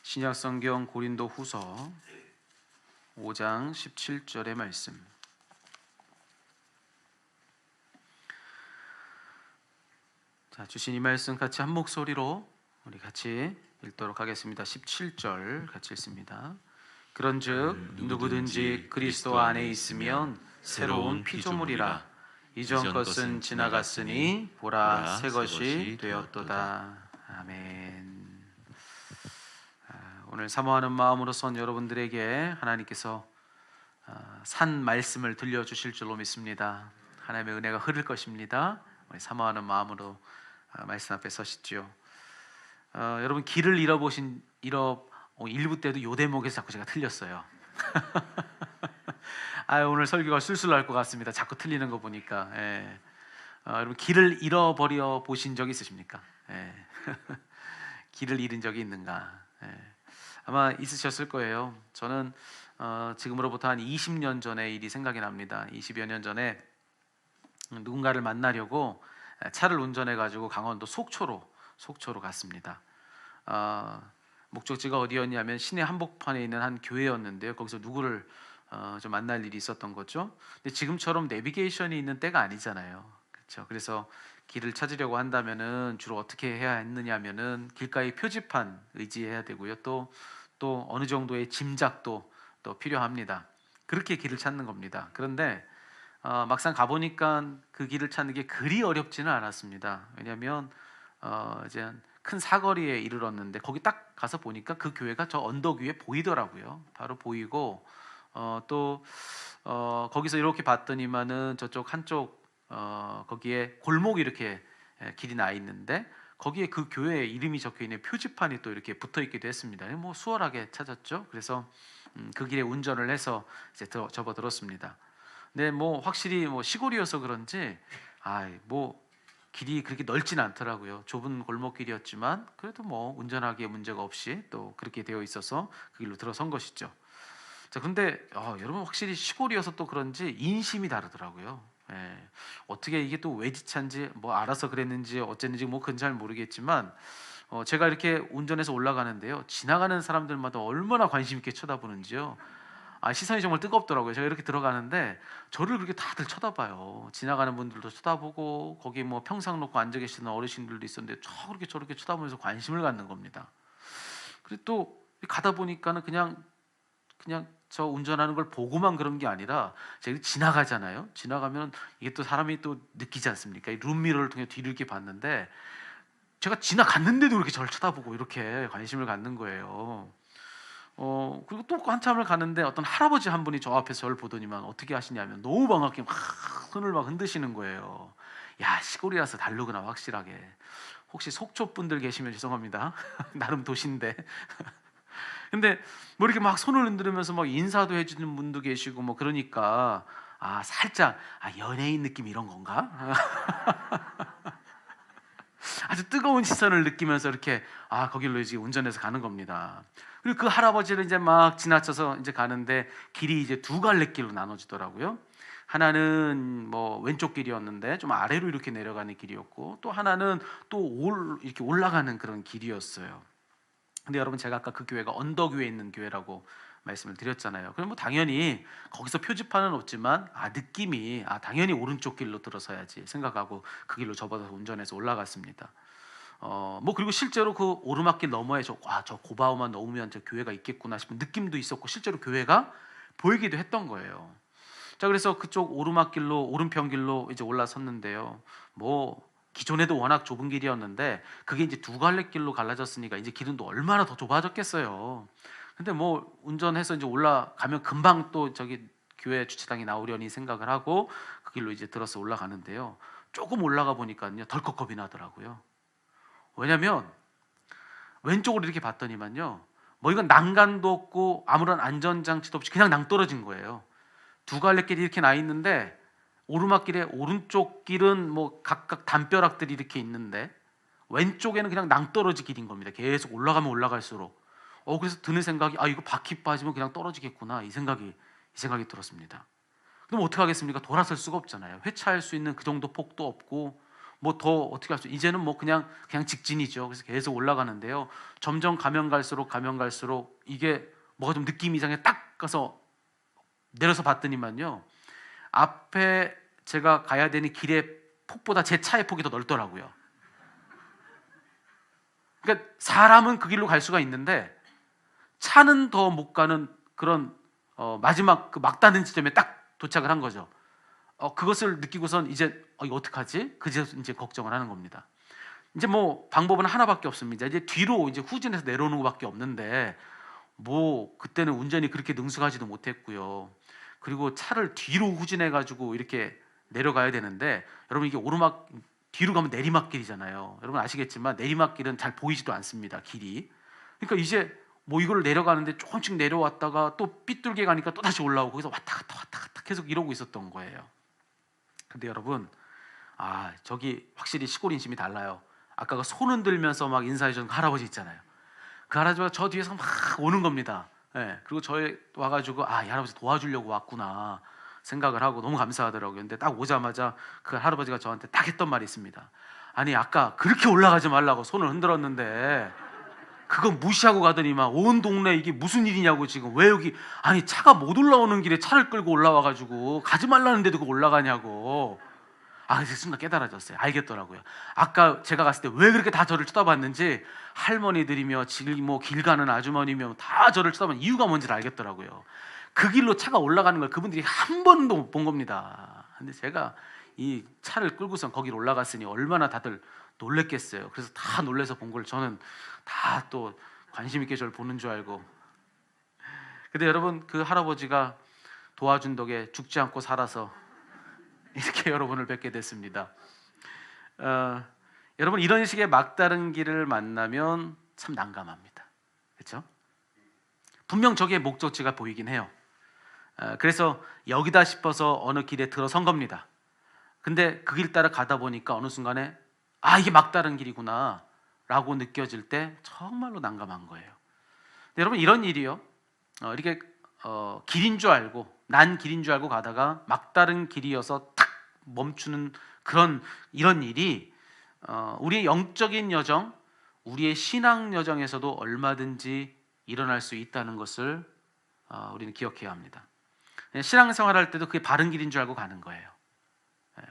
신약성경 고린도후서 5장 17절의 말씀. 자, 주신 이 말씀 같이 한 목소리로 우리 같이 읽도록 하겠습니다. 17절 같이 읽습니다. 그런즉 누구든지 그리스도 안에 있으면 새로운 피조물이라. 이전 것은 지나갔으니 보라 새 것이 되었도다. 아멘. 오늘 사모하는 마음으로 선 여러분들에게 하나님께서 산 말씀을 들려주실 줄로 믿습니다. 하나님의 은혜가 흐를 것입니다. 우리 사모하는 마음으로 말씀 앞에 서시죠. 여러분 길을 잃어보신 일부 때도 요 대목에서 자꾸 제가 틀렸어요. 오늘 설교가 술술 날 것 같습니다. 자꾸 틀리는 거 보니까. 여러분 길을 잃어버려 보신 적 있으십니까? 길을 잃은 적이 있는가? 아마 있으셨을 거예요. 저는 지금으로부터 한 20년 전의 일이 생각이 납니다. 20여 년 전에 누군가를 만나려고 차를 운전해 가지고 강원도 속초로 갔습니다. 목적지가 어디였냐면 시내 한복판에 있는 한 교회였는데요. 거기서 누구를 좀 만날 일이 있었던 거죠. 근데 지금처럼 내비게이션이 있는 때가 아니잖아요. 그렇죠. 그래서 길을 찾으려고 한다면은 주로 어떻게 해야 했느냐면은 길가의 표지판 의지해야 되고요. 또 어느 정도의 짐작도 또 필요합니다. 그렇게 길을 찾는 겁니다. 그런데 막상 가보니까 그 길을 찾는 게 그리 어렵지는 않았습니다. 왜냐하면 이제 큰 사거리에 이르렀는데 거기 딱 가서 보니까 그 교회가 저 언덕 위에 보이더라고요. 바로 보이고 거기서 이렇게 봤더니만은 저쪽 한쪽 거기에 골목이 이렇게 길이 나 있는데 거기에 그 교회 이름이 적혀 있는 표지판이 또 이렇게 붙어 있기도 했습니다. 뭐 수월하게 찾았죠. 그래서 그 길에 운전을 해서 이제 접어들었습니다. 근데 뭐 확실히 뭐 시골이어서 그런지 뭐 길이 그렇게 넓진 않더라고요. 좁은 골목길이었지만 그래도 뭐 운전하기에 문제가 없이 또 그렇게 되어 있어서 그 길로 들어선 것이죠. 자, 근데 여러분 확실히 시골이어서 또 그런지 인심이 다르더라고요. 어떻게 이게 또 외지차인지 뭐 알아서 그랬는지 어쨌는지 뭐 그건 잘 모르겠지만 제가 이렇게 운전해서 올라가는데요. 지나가는 사람들마다 얼마나 관심 있게 쳐다보는지요. 시선이 정말 뜨겁더라고요. 제가 이렇게 들어가는데 저를 그렇게 다들 쳐다봐요. 지나가는 분들도 쳐다보고 거기 뭐 평상 놓고 앉아 계시는 어르신들도 있었는데 저렇게 쳐다보면서 관심을 갖는 겁니다. 그리고 또 가다 보니까는 그냥 저 운전하는 걸 보고만 그런 게 아니라 제가 지나가잖아요. 지나가면 이게 또 사람이 또 느끼지 않습니까? 이 룸미러를 통해 뒤를 이렇게 봤는데 제가 지나갔는데도 이렇게 저를 쳐다보고 이렇게 관심을 갖는 거예요. 그리고 또 한참을 가는데 어떤 할아버지 한 분이 저 앞에서 저를 보더니만 어떻게 하시냐면 너무 반갑게 막 손을 막 흔드시는 거예요. 야, 시골이라서 다르구나 확실하게. 혹시 속초 분들 계시면 죄송합니다. 나름 도시인데. 근데 뭐 이렇게 막 손을 흔들면서 막 인사도 해주는 분도 계시고 뭐 그러니까 살짝 연예인 느낌 이런 건가? 아주 뜨거운 시선을 느끼면서 이렇게 거길로 이제 운전해서 가는 겁니다. 그리고 그 할아버지를 이제 막 지나쳐서 이제 가는데 길이 이제 두 갈래길로 나눠지더라고요. 하나는 뭐 왼쪽 길이었는데 좀 아래로 이렇게 내려가는 길이었고 또 하나는 또 이렇게 올라가는 그런 길이었어요. 근데 여러분 제가 아까 그 교회가 언덕 위에 있는 교회라고 말씀을 드렸잖아요. 그럼 뭐 당연히 거기서 표지판은 없지만 느낌이 당연히 오른쪽 길로 들어서야지 생각하고 그 길로 접어서 운전해서 올라갔습니다. 뭐 그리고 실제로 그 오르막길 너머에 저 고바우만 넘으면 저 교회가 있겠구나 싶은 느낌도 있었고 실제로 교회가 보이기도 했던 거예요. 자, 그래서 그쪽 오른편길로 이제 올라섰는데요. 뭐 기존에도 워낙 좁은 길이었는데 그게 이제 두 갈래 길로 갈라졌으니까 이제 길은 또 얼마나 더 좁아졌겠어요. 근데 뭐 운전해서 이제 올라가면 금방 또 저기 교회 주차장이 나오려니 생각을 하고 그 길로 이제 들어서 올라가는데요. 조금 올라가 보니까요 덜컥 겁이 나더라고요. 왜냐면 왼쪽으로 이렇게 봤더니만요 뭐 이건 난간도 없고 아무런 안전장치도 없이 그냥 낭떠러진 거예요. 두 갈래 길이 이렇게 나 있는데 오르막길에 오른쪽 길은 뭐 각각 담벼락들이 이렇게 있는데 왼쪽에는 그냥 낭떠러지 길인 겁니다. 계속 올라가면 올라갈수록 그래서 드는 생각이 이거 바퀴 빠지면 그냥 떨어지겠구나 이 생각이 들었습니다. 그럼 어떻게 하겠습니까? 돌아설 수가 없잖아요. 회차할 수 있는 그 정도 폭도 없고 뭐 더 어떻게 할 수, 이제는 뭐 그냥 직진이죠. 그래서 계속 올라가는데요. 점점 가면 갈수록 이게 뭐가 좀 느낌이 이상해. 딱 가서 내려서 봤더니만요, 앞에 제가 가야 되는 길의 폭보다 제 차의 폭이 더 넓더라고요. 그러니까 사람은 그 길로 갈 수가 있는데 차는 더 못 가는 그런 마지막 그 막다른 지점에 딱 도착을 한 거죠. 그것을 느끼고선 이제 이거 어떡하지? 그제서 이제 걱정을 하는 겁니다. 이제 뭐 방법은 하나밖에 없습니다. 이제 뒤로 이제 후진해서 내려오는 것밖에 없는데, 뭐 그때는 운전이 그렇게 능숙하지도 못했고요. 그리고 차를 뒤로 후진해 가지고 이렇게 내려가야 되는데, 여러분 이게 오르막 뒤로 가면 내리막길이잖아요. 여러분 아시겠지만 내리막길은 잘 보이지도 않습니다, 길이. 그러니까 이제 뭐 이걸 내려가는데 조금씩 내려왔다가 또 삐뚤게 가니까 또 다시 올라오고, 거기서 왔다 갔다 계속 이러고 있었던 거예요. 근데 여러분, 저기 확실히 시골 인심이 달라요. 아까 그 손 흔들면서 막 인사해 주는 그 할아버지 있잖아요. 그 할아버지가 저 뒤에서 막 오는 겁니다. 예, 그리고 저희 와가지고 이 할아버지 도와주려고 왔구나 생각을 하고 너무 감사하더라고요. 근데 딱 오자마자 그 할아버지가 저한테 딱 했던 말이 있습니다. 아니 아까 그렇게 올라가지 말라고 손을 흔들었는데 그거 무시하고 가더니만 온 동네 이게 무슨 일이냐고, 지금 왜 여기, 아니 차가 못 올라오는 길에 차를 끌고 올라와가지고 가지 말라는데도 그거 올라가냐고. 그래서 순간 깨달아졌어요. 알겠더라고요. 아까 제가 갔을 때 왜 그렇게 다 저를 쳐다봤는지, 할머니들이며 뭐 길 가는 아주머니며 다 저를 쳐다본 이유가 뭔지를 알겠더라고요. 그 길로 차가 올라가는 걸 그분들이 한 번도 못 본 겁니다. 근데 제가 이 차를 끌고선 거기로 올라갔으니 얼마나 다들 놀랬겠어요. 그래서 다 놀래서 본 걸 저는 다 또 관심 있게 저를 보는 줄 알고. 근데 여러분, 그 할아버지가 도와준 덕에 죽지 않고 살아서 이렇게 여러분을 뵙게 됐습니다. 여러분, 이런 식의 막다른 길을 만나면 참 난감합니다. 그렇죠? 분명 저기에 목적지가 보이긴 해요. 그래서 여기다 싶어서 어느 길에 들어선 겁니다. 근데 그 길 따라 가다 보니까 어느 순간에 이게 막다른 길이구나 라고 느껴질 때 정말로 난감한 거예요. 근데 여러분, 이런 일이요, 이렇게 길인 줄 알고, 난 길인 줄 알고 가다가 막다른 길이어서 탁 멈추는 이런 일이 우리의 영적인 여정, 우리의 신앙 여정에서도 얼마든지 일어날 수 있다는 것을 우리는 기억해야 합니다. 신앙생활 할 때도 그게 바른 길인 줄 알고 가는 거예요.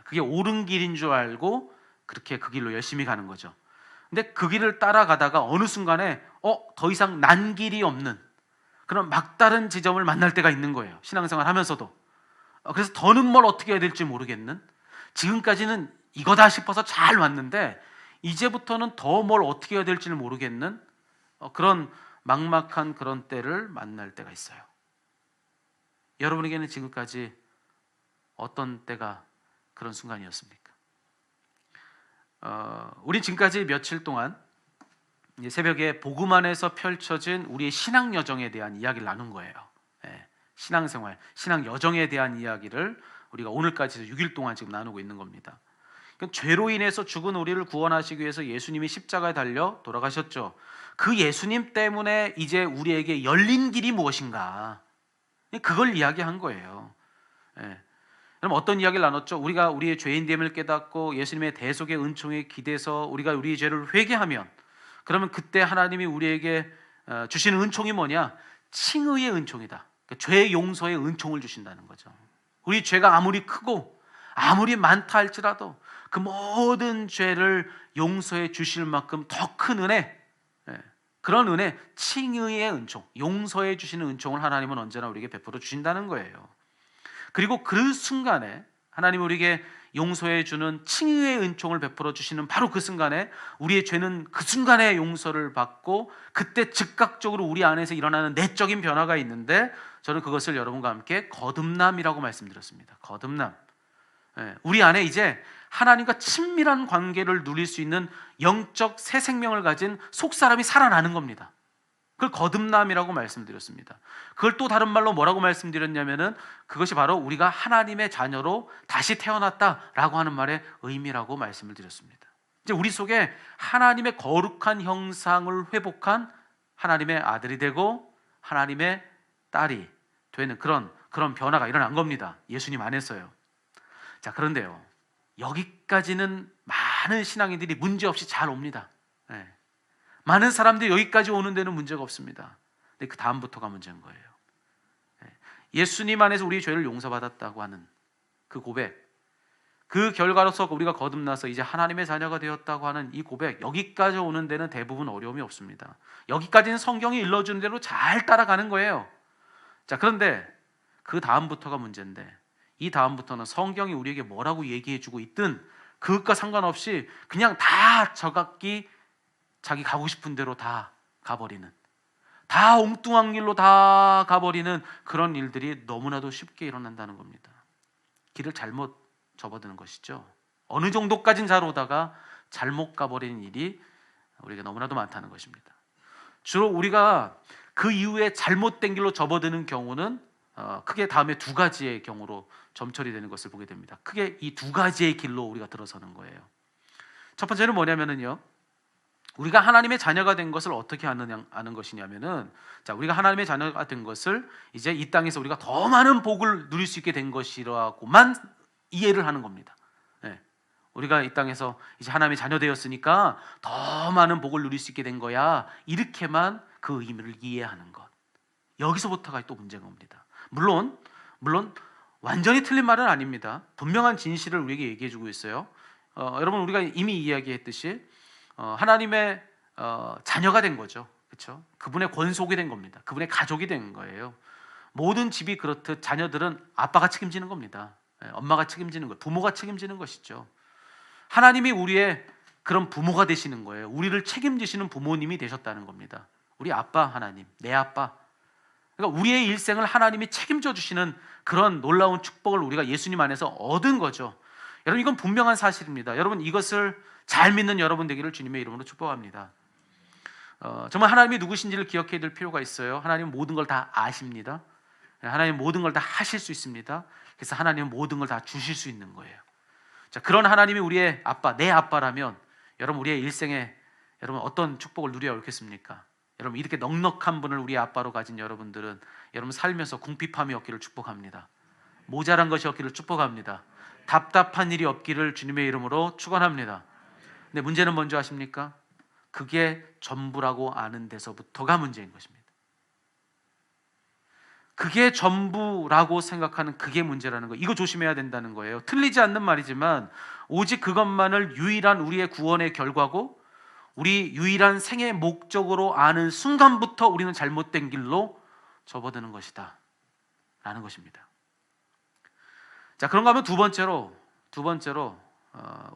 그게 옳은 길인 줄 알고 그렇게 그 길로 열심히 가는 거죠. 근데 그 길을 따라가다가 어느 순간에 더 이상 난 길이 없는 그런 막다른 지점을 만날 때가 있는 거예요. 신앙생활 하면서도. 그래서 더는 뭘 어떻게 해야 될지 모르겠는, 지금까지는 이거다 싶어서 잘 왔는데 이제부터는 더 뭘 어떻게 해야 될지를 모르겠는 그런 막막한 그런 때를 만날 때가 있어요. 여러분에게는 지금까지 어떤 때가 그런 순간이었습니까? 우리 지금까지 며칠 동안 새벽에 복음 안에서 펼쳐진 우리의 신앙 여정에 대한 이야기를 나눈 거예요. 신앙생활, 신앙 여정에 대한 이야기를 우리가 오늘까지 6일 동안 지금 나누고 있는 겁니다. 죄로 인해서 죽은 우리를 구원하시기 위해서 예수님이 십자가에 달려 돌아가셨죠. 그 예수님 때문에 이제 우리에게 열린 길이 무엇인가, 그걸 이야기한 거예요. 그럼 어떤 이야기를 나눴죠? 우리가 우리의 죄인됨을 깨닫고 예수님의 대속의 은총에 기대서 우리가 우리의 죄를 회개하면, 그러면 그때 하나님이 우리에게 주시는 은총이 뭐냐? 칭의의 은총이다. 그러니까 죄 용서의 은총을 주신다는 거죠. 우리 죄가 아무리 크고 아무리 많다 할지라도 그 모든 죄를 용서해 주실 만큼 더 큰 은혜, 그런 은혜, 칭의의 은총, 용서해 주시는 은총을 하나님은 언제나 우리에게 베풀어 주신다는 거예요. 그리고 그 순간에 하나님이 우리에게 용서해 주는 칭의의 은총을 베풀어 주시는 바로 그 순간에 우리의 죄는 그 순간에 용서를 받고, 그때 즉각적으로 우리 안에서 일어나는 내적인 변화가 있는데, 저는 그것을 여러분과 함께 거듭남이라고 말씀드렸습니다. 거듭남. 우리 안에 이제 하나님과 친밀한 관계를 누릴 수 있는 영적 새 생명을 가진 속사람이 살아나는 겁니다. 그걸 거듭남이라고 말씀드렸습니다. 그걸 또 다른 말로 뭐라고 말씀드렸냐면은, 그것이 바로 우리가 하나님의 자녀로 다시 태어났다라고 하는 말의 의미라고 말씀을 드렸습니다. 이제 우리 속에 하나님의 거룩한 형상을 회복한 하나님의 아들이 되고 하나님의 딸이 되는 그런 변화가 일어난 겁니다. 예수님 안에서요. 자, 그런데요, 여기까지는 많은 신앙인들이 문제 없이 잘 옵니다. 예. 많은 사람들이 여기까지 오는 데는 문제가 없습니다. 근데 그 다음부터가 문제인 거예요. 예. 예수님 안에서 우리의 죄를 용서받았다고 하는 그 고백, 그 결과로서 우리가 거듭나서 이제 하나님의 자녀가 되었다고 하는 이 고백, 여기까지 오는 데는 대부분 어려움이 없습니다. 여기까지는 성경이 일러주는 대로 잘 따라가는 거예요. 자, 그런데 그 다음부터가 문제인데, 이 다음부터는 성경이 우리에게 뭐라고 얘기해주고 있든 그것과 상관없이 그냥 다 저각기 자기 가고 싶은 대로 다 가버리는, 다 엉뚱한 길로 다 가버리는 그런 일들이 너무나도 쉽게 일어난다는 겁니다. 길을 잘못 접어드는 것이죠. 어느 정도까진 잘 오다가 잘못 가버리는 일이 우리가 너무나도 많다는 것입니다. 주로 우리가 그 이후에 잘못된 길로 접어드는 경우는 크게 다음에 두 가지의 경우로 점철이 되는 것을 보게 됩니다. 크게 이 두 가지의 길로 우리가 들어서는 거예요. 첫 번째는 뭐냐면요, 우리가 하나님의 자녀가 된 것을 어떻게 아는 것이냐면은, 자, 우리가 하나님의 자녀가 된 것을 이제 이 땅에서 우리가 더 많은 복을 누릴 수 있게 된 것이라고만 이해를 하는 겁니다. 네. 우리가 이 땅에서 이제 하나님의 자녀 되었으니까 더 많은 복을 누릴 수 있게 된 거야, 이렇게만 그 의미를 이해하는 것, 여기서부터가 또 문제가 옵니다. 물론 완전히 틀린 말은 아닙니다. 분명한 진실을 우리에게 얘기해주고 있어요. 여러분, 우리가 이미 이야기했듯이 하나님의 자녀가 된 거죠. 그렇죠? 그분의 권속이 된 겁니다. 그분의 가족이 된 거예요. 모든 집이 그렇듯 자녀들은 아빠가 책임지는 겁니다. 엄마가 책임지는 것, 부모가 책임지는 것이죠. 하나님이 우리의 그런 부모가 되시는 거예요. 우리를 책임지시는 부모님이 되셨다는 겁니다. 우리 아빠 하나님, 내 아빠. 그러니까 우리의 일생을 하나님이 책임져 주시는 그런 놀라운 축복을 우리가 예수님 안에서 얻은 거죠. 여러분, 이건 분명한 사실입니다. 여러분, 이것을 잘 믿는 여러분 되기를 주님의 이름으로 축복합니다. 정말 하나님이 누구신지를 기억해야 될 필요가 있어요. 하나님은 모든 걸 다 아십니다. 하나님은 모든 걸 다 하실 수 있습니다. 그래서 하나님은 모든 걸 다 주실 수 있는 거예요. 자, 그런 하나님이 우리의 아빠, 내 아빠라면 여러분, 우리의 일생에 여러분 어떤 축복을 누려야 옳겠습니까? 여러분, 이렇게 넉넉한 분을 우리의 아빠로 가진 여러분들은 여러분 살면서 궁핍함이 없기를 축복합니다. 모자란 것이 없기를 축복합니다. 답답한 일이 없기를 주님의 이름으로 축원합니다. 근데 문제는 뭔지 아십니까? 그게 전부라고 아는 데서부터가 문제인 것입니다. 그게 전부라고 생각하는 그게 문제라는 거, 이거 조심해야 된다는 거예요. 틀리지 않는 말이지만 오직 그것만을 유일한 우리의 구원의 결과고 우리 유일한 생의 목적으로 아는 순간부터 우리는 잘못된 길로 접어드는 것이다 라는 것입니다. 자, 그런가 하면 두 번째로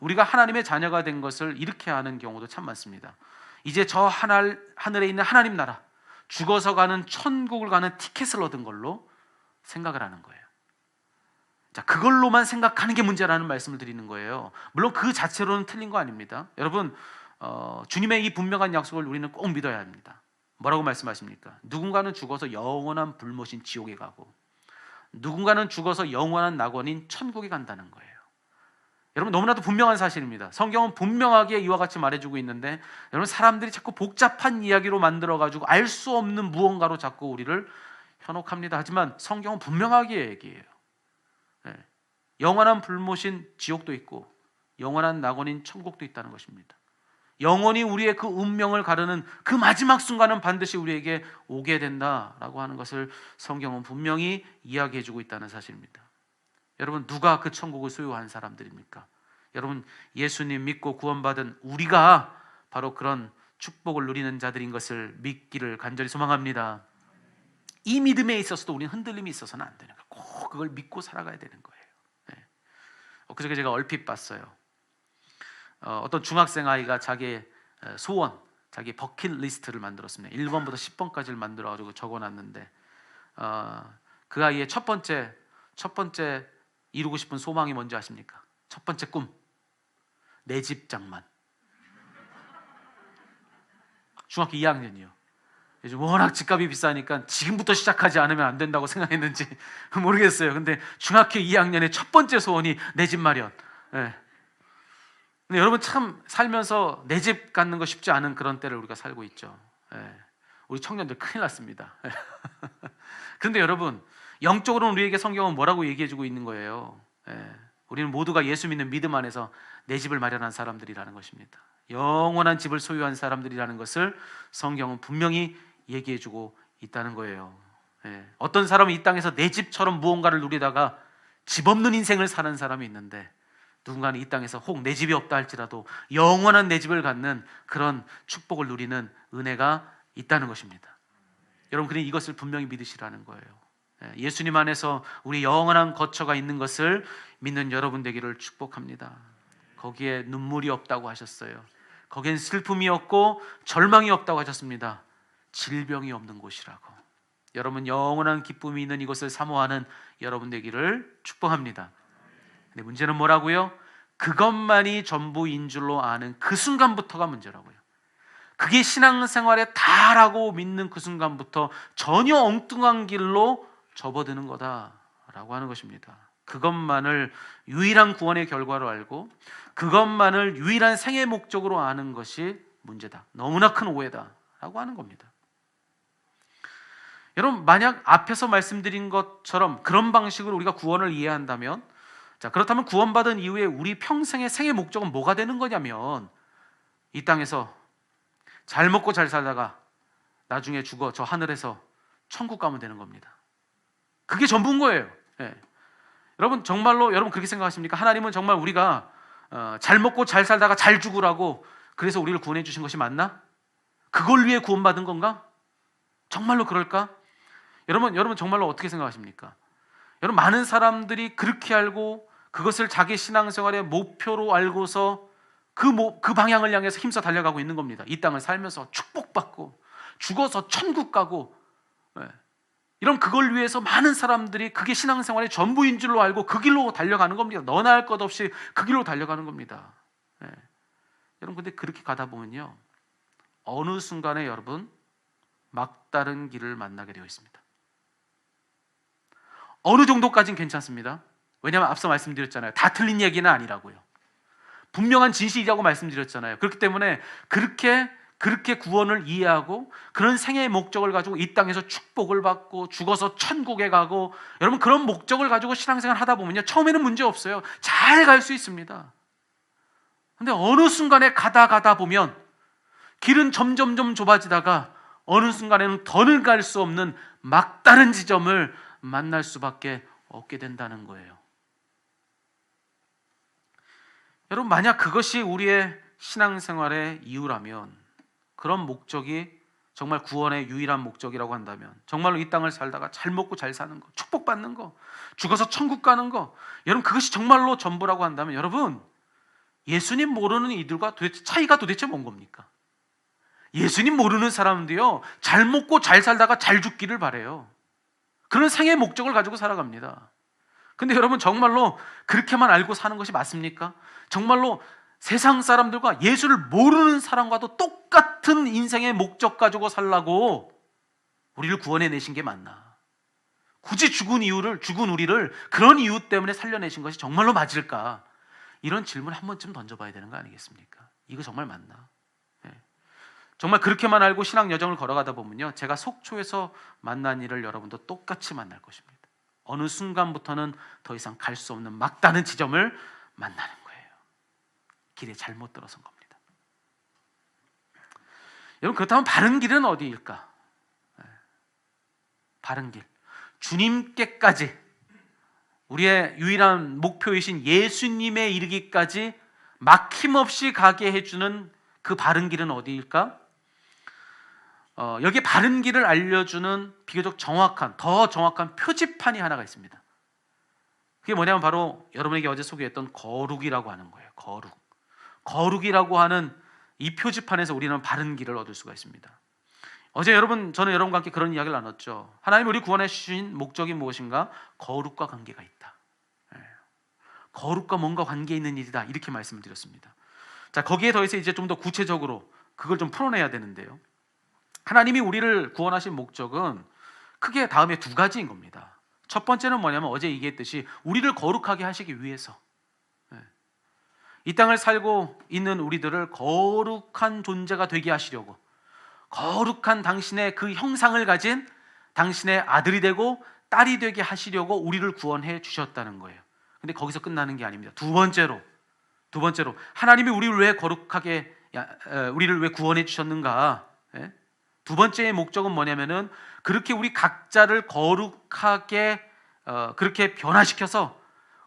우리가 하나님의 자녀가 된 것을 이렇게 아는 경우도 참 많습니다. 이제 저 하늘에 있는 하나님 나라, 죽어서 가는 천국을 가는 티켓을 얻은 걸로 생각을 하는 거예요. 자, 그걸로만 생각하는 게 문제라는 말씀을 드리는 거예요. 물론 그 자체로는 틀린 거 아닙니다. 여러분, 주님의 이 분명한 약속을 우리는 꼭 믿어야 합니다. 뭐라고 말씀하십니까? 누군가는 죽어서 영원한 불못인 지옥에 가고 누군가는 죽어서 영원한 낙원인 천국에 간다는 거예요. 여러분, 너무나도 분명한 사실입니다. 성경은 분명하게 이와 같이 말해주고 있는데 여러분, 사람들이 자꾸 복잡한 이야기로 만들어가지고 알 수 없는 무언가로 자꾸 우리를 현혹합니다. 하지만 성경은 분명하게 얘기해요. 네. 영원한 불못인 지옥도 있고 영원한 낙원인 천국도 있다는 것입니다. 영원히 우리의 그 운명을 가르는 그 마지막 순간은 반드시 우리에게 오게 된다라고 하는 것을 성경은 분명히 이야기해주고 있다는 사실입니다. 여러분, 누가 그 천국을 소유한 사람들입니까? 여러분, 예수님 믿고 구원받은 우리가 바로 그런 축복을 누리는 자들인 것을 믿기를 간절히 소망합니다. 이 믿음에 있어서도 우리는 흔들림이 있어서는 안 되는 거예요. 꼭 그걸 믿고 살아가야 되는 거예요. 네. 그저께 제가 얼핏 봤어요. 어떤 중학생 아이가 자기의 소원, 자기 버킷리스트를 만들었습니다. 1번부터 10번까지를 만들어가지고 적어놨는데 그 아이의 첫 번째 이루고 싶은 소망이 뭔지 아십니까? 첫 번째 꿈, 내 집 장만. 중학교 2학년이요. 요즘 워낙 집값이 비싸니까 지금부터 시작하지 않으면 안 된다고 생각했는지 모르겠어요. 근데 중학교 2학년의 첫 번째 소원이 내 집 마련. 네. 근데 여러분, 참 살면서 내 집 갖는 거 쉽지 않은 그런 때를 우리가 살고 있죠. 네. 우리 청년들 큰일 났습니다. 그런데 여러분, 영적으로는 우리에게 성경은 뭐라고 얘기해주고 있는 거예요? 네. 우리는 모두가 예수 믿는 믿음 안에서 내 집을 마련한 사람들이라는 것입니다. 영원한 집을 소유한 사람들이라는 것을 성경은 분명히 얘기해주고 있다는 거예요. 어떤 사람은 이 땅에서 내 집처럼 무언가를 누리다가 집 없는 인생을 사는 사람이 있는데, 누군가는 이 땅에서 혹 내 집이 없다 할지라도 영원한 내 집을 갖는 그런 축복을 누리는 은혜가 있다는 것입니다. 여러분, 그냥 이것을 분명히 믿으시라는 거예요. 예수님 안에서 우리 영원한 거처가 있는 것을 믿는 여러분 되기를 축복합니다. 거기에 눈물이 없다고 하셨어요. 거기엔 슬픔이 없고 절망이 없다고 하셨습니다. 질병이 없는 곳이라고. 여러분, 영원한 기쁨이 있는 이곳을 사모하는 여러분 되기를 축복합니다. 근데 문제는 뭐라고요? 그것만이 전부인 줄로 아는 그 순간부터가 문제라고요. 그게 신앙생활에 다라고 믿는 그 순간부터 전혀 엉뚱한 길로 접어드는 거다라고 하는 것입니다. 그것만을 유일한 구원의 결과로 알고 그것만을 유일한 생의 목적으로 아는 것이 문제다. 너무나 큰 오해다라고 하는 겁니다. 여러분, 만약 앞에서 말씀드린 것처럼 그런 방식으로 우리가 구원을 이해한다면, 자, 그렇다면 구원받은 이후에 우리 평생의 생의 목적은 뭐가 되는 거냐면, 이 땅에서 잘 먹고 잘 살다가 나중에 죽어 저 하늘에서 천국 가면 되는 겁니다. 그게 전부인 거예요. 여러분, 정말로 여러분 그렇게 생각하십니까? 하나님은 정말 우리가 잘 먹고 잘 살다가 잘 죽으라고 그래서 우리를 구원해 주신 것이 맞나? 그걸 위해 구원받은 건가? 정말로 그럴까? 여러분 정말로 어떻게 생각하십니까? 여러분, 많은 사람들이 그렇게 알고 그것을 자기 신앙생활의 목표로 알고서 그 방향을 향해서 힘써 달려가고 있는 겁니다. 이 땅을 살면서 축복받고 죽어서 천국 가고, 이런 그걸 위해서 많은 사람들이 그게 신앙생활의 전부인 줄로 알고 그 길로 달려가는 겁니다. 너나 할 것 없이 그 길로 달려가는 겁니다. 여러분, 근데 그렇게 가다 보면요, 어느 순간에 여러분 막다른 길을 만나게 되어 있습니다. 어느 정도까지는 괜찮습니다. 왜냐하면 앞서 말씀드렸잖아요. 다 틀린 얘기는 아니라고요. 분명한 진실이라고 말씀드렸잖아요. 그렇기 때문에 그렇게 구원을 이해하고 그런 생애의 목적을 가지고 이 땅에서 축복을 받고 죽어서 천국에 가고, 여러분 그런 목적을 가지고 신앙생활 하다 보면요, 처음에는 문제 없어요. 잘 갈 수 있습니다. 근데 어느 순간에 가다 보면 길은 점점 좁아지다가 어느 순간에는 더는 갈 수 없는 막다른 지점을 만날 수밖에 없게 된다는 거예요. 여러분, 만약 그것이 우리의 신앙생활의 이유라면, 그런 목적이 정말 구원의 유일한 목적이라고 한다면, 정말로 이 땅을 살다가 잘 먹고 잘 사는 거, 축복받는 거, 죽어서 천국 가는 거, 여러분 그것이 정말로 전부라고 한다면, 여러분 예수님 모르는 이들과 차이가 도대체 뭔 겁니까? 예수님 모르는 사람도요, 잘 먹고 잘 살다가 잘 죽기를 바래요. 그런 생의 목적을 가지고 살아갑니다. 근데 여러분, 정말로 그렇게만 알고 사는 것이 맞습니까? 정말로 세상 사람들과 예수를 모르는 사람과도 똑같은 인생의 목적 가지고 살라고 우리를 구원해 내신 게 맞나? 굳이 죽은 우리를 그런 이유 때문에 살려내신 것이 정말로 맞을까? 이런 질문 한 번쯤 던져봐야 되는 거 아니겠습니까? 이거 정말 맞나? 정말 그렇게만 알고 신앙 여정을 걸어가다 보면요, 제가 속초에서 만난 일을 여러분도 똑같이 만날 것입니다. 어느 순간부터는 더 이상 갈 수 없는 막다른 지점을 만나는 거예요. 길에 잘못 들어선 겁니다. 여러분, 그렇다면 바른 길은 어디일까? 바른 길, 주님께까지, 우리의 유일한 목표이신 예수님에 이르기까지 막힘없이 가게 해주는 그 바른 길은 어디일까? 여기 바른 길을 알려주는 비교적 더 정확한 표지판이 하나가 있습니다. 그게 뭐냐면 바로 여러분에게 어제 소개했던 거룩이라고 하는 거예요. 거룩이라고 하는 이 표지판에서 우리는 바른 길을 얻을 수가 있습니다. 어제 저는 여러분과 함께 그런 이야기를 나눴죠. 하나님 우리 구원해 주신 목적이 무엇인가? 거룩과 관계가 있다. 거룩과 뭔가 관계 있는 일이다, 이렇게 말씀을 드렸습니다. 자, 거기에 더해서 이제 좀 더 구체적으로 그걸 좀 풀어내야 되는데요, 하나님이 우리를 구원하신 목적은 크게 다음에 두 가지인 겁니다. 첫 번째는 뭐냐면 어제 얘기했듯이 우리를 거룩하게 하시기 위해서, 이 땅을 살고 있는 우리들을 거룩한 존재가 되게 하시려고, 거룩한 당신의 그 형상을 가진 당신의 아들이 되고 딸이 되게 하시려고 우리를 구원해 주셨다는 거예요. 근데 거기서 끝나는 게 아닙니다. 두 번째로 하나님이 우리를 왜 구원해 주셨는가? 예? 두 번째의 목적은 뭐냐면은 그렇게 우리 각자를 거룩하게 그렇게 변화시켜서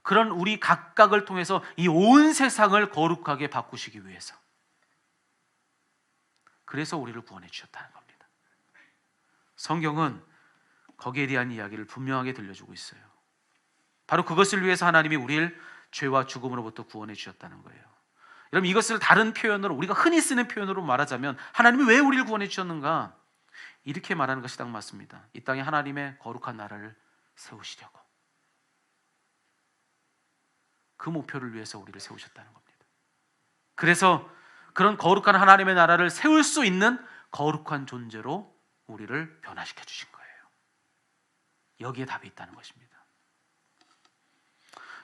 그런 우리 각각을 통해서 이 온 세상을 거룩하게 바꾸시기 위해서, 그래서 우리를 구원해 주셨다는 겁니다. 성경은 거기에 대한 이야기를 분명하게 들려주고 있어요. 바로 그것을 위해서 하나님이 우리를 죄와 죽음으로부터 구원해 주셨다는 거예요. 여러분, 이것을 다른 표현으로, 우리가 흔히 쓰는 표현으로 말하자면 하나님이 왜 우리를 구원해 주셨는가? 이렇게 말하는 것이 딱 맞습니다. 이 땅에 하나님의 거룩한 나라를 세우시려고, 그 목표를 위해서 우리를 세우셨다는 겁니다. 그래서 그런 거룩한 하나님의 나라를 세울 수 있는 거룩한 존재로 우리를 변화시켜 주신 거예요. 여기에 답이 있다는 것입니다.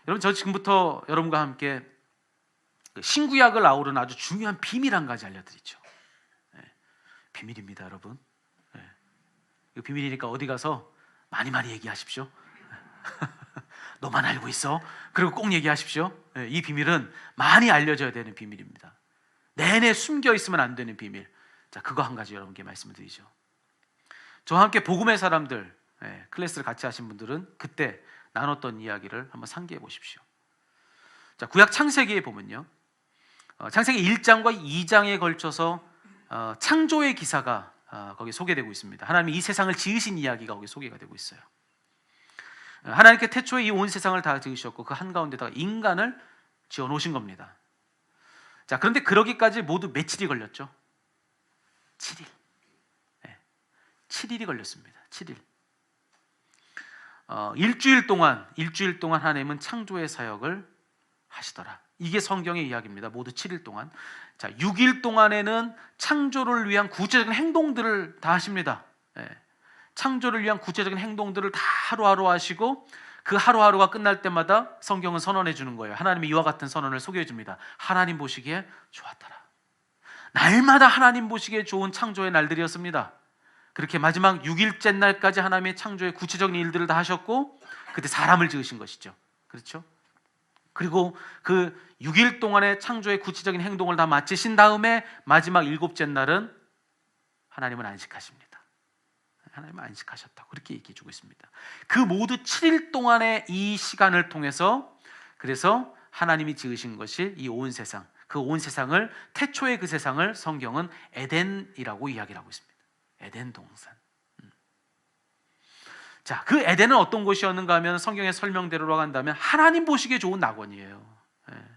여러분, 저 지금부터 여러분과 함께 신구약을 아우르는 아주 중요한 비밀 한 가지 알려드리죠. 비밀입니다, 여러분. 이거 비밀이니까 어디 가서 많이 얘기하십시오. 너만 알고 있어. 그리고 꼭 얘기하십시오. 이 비밀은 많이 알려져야 되는 비밀입니다. 내내 숨겨 있으면 안 되는 비밀. 자, 그거 한 가지 여러분께 말씀을 드리죠. 저와 함께 복음의 사람들 클래스를 같이 하신 분들은 그때 나눴던 이야기를 한번 상기해 보십시오. 자, 구약 창세기에 보면요, 창세기 1장과 2장에 걸쳐서 창조의 기사가 거기 소개되고 있습니다. 하나님이 이 세상을 지으신 이야기가 거기 소개가 되고 있어요. 하나님께 태초에 이 온 세상을 다 지으셨고 그 한가운데다가 인간을 지어 놓으신 겁니다. 자, 그런데 그러기까지 모두 며칠이 걸렸죠? 7일. 7일이 걸렸습니다. 7일. 일주일 동안 하나님은 창조의 사역을 하시더라. 이게 성경의 이야기입니다. 모두 7일 동안. 자, 6일 동안에는 창조를 위한 구체적인 행동들을 다 하십니다. 창조를 위한 구체적인 행동들을 다 하루하루 하시고, 그 하루하루가 끝날 때마다 성경은 선언해 주는 거예요. 하나님이 이와 같은 선언을 소개해 줍니다. 하나님 보시기에 좋았더라. 날마다 하나님 보시기에 좋은 창조의 날들이었습니다. 그렇게 마지막 6일째 날까지 하나님의 창조의 구체적인 일들을 다 하셨고, 그때 사람을 지으신 것이죠. 그렇죠? 그리고 그 6일 동안의 창조의 구체적인 행동을 다 마치신 다음에 마지막 7째 날은 하나님은 안식하십니다. 하나님은 안식하셨다고 그렇게 얘기해 주고 있습니다. 그 모두 7일 동안의 이 시간을 통해서, 그래서 하나님이 지으신 것이 이 온 세상, 그 온 세상을, 태초의 그 세상을 성경은 에덴이라고 이야기를 하고 있습니다. 에덴 동산. 자, 그 에덴은 어떤 곳이었는가 하면 성경의 설명대로 한다면 하나님 보시기에 좋은 낙원이에요.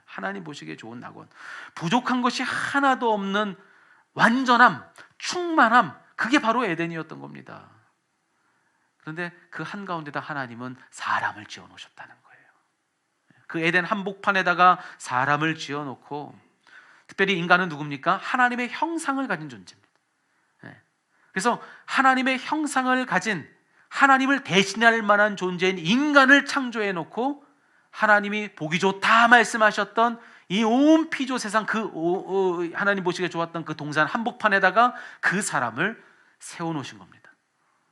하나님 보시기에 좋은 낙원. 부족한 것이 하나도 없는 완전함, 충만함, 그게 바로 에덴이었던 겁니다. 그런데 그 한가운데다 하나님은 사람을 지어 놓으셨다는 거예요. 그 에덴 한복판에다가 사람을 지어 놓고, 특별히 인간은 누굽니까? 하나님의 형상을 가진 존재입니다. 그래서 하나님의 형상을 가진, 하나님을 대신할 만한 존재인 인간을 창조해 놓고, 하나님이 보기 좋다 말씀하셨던 이 온 피조 세상, 그 하나님 보시기에 좋았던 그 동산 한복판에다가 그 사람을 세워놓으신 겁니다.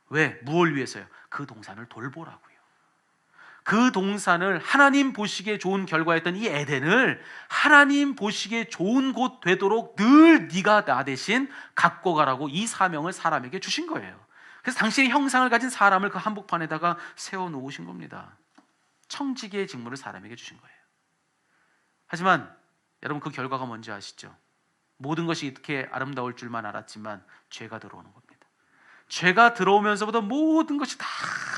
왜? 무엇을 위해서요? 그 동산을 돌보라고요. 그 동산을, 하나님 보시기에 좋은 결과였던 이 에덴을 하나님 보시기에 좋은 곳 되도록 늘 네가 나 대신 갖고 가라고 이 사명을 사람에게 주신 거예요. 그래서 당신의 형상을 가진 사람을 그 한복판에다가 세워놓으신 겁니다. 청지기의 직무를 사람에게 주신 거예요. 하지만 여러분, 그 결과가 뭔지 아시죠? 모든 것이 이렇게 아름다울 줄만 알았지만 죄가 들어오는 겁니다. 죄가 들어오면서부터 모든 것이 다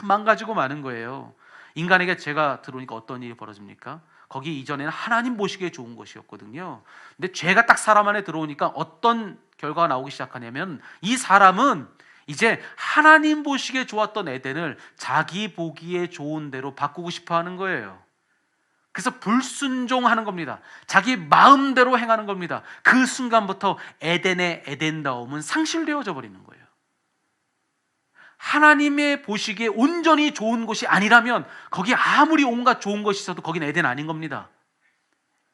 망가지고 마는 거예요. 인간에게 죄가 들어오니까 어떤 일이 벌어집니까? 거기 이전에는 하나님 보시기에 좋은 것이었거든요. 근데 죄가 딱 사람 안에 들어오니까 어떤 결과가 나오기 시작하냐면, 이 사람은 이제 하나님 보시기에 좋았던 에덴을 자기 보기에 좋은 대로 바꾸고 싶어 하는 거예요. 그래서 불순종하는 겁니다. 자기 마음대로 행하는 겁니다. 그 순간부터 에덴의 에덴다움은 상실되어져 버리는 거예요. 하나님의 보시기에 온전히 좋은 곳이 아니라면 거기 아무리 온갖 좋은 것이 있어도 거긴 에덴 아닌 겁니다.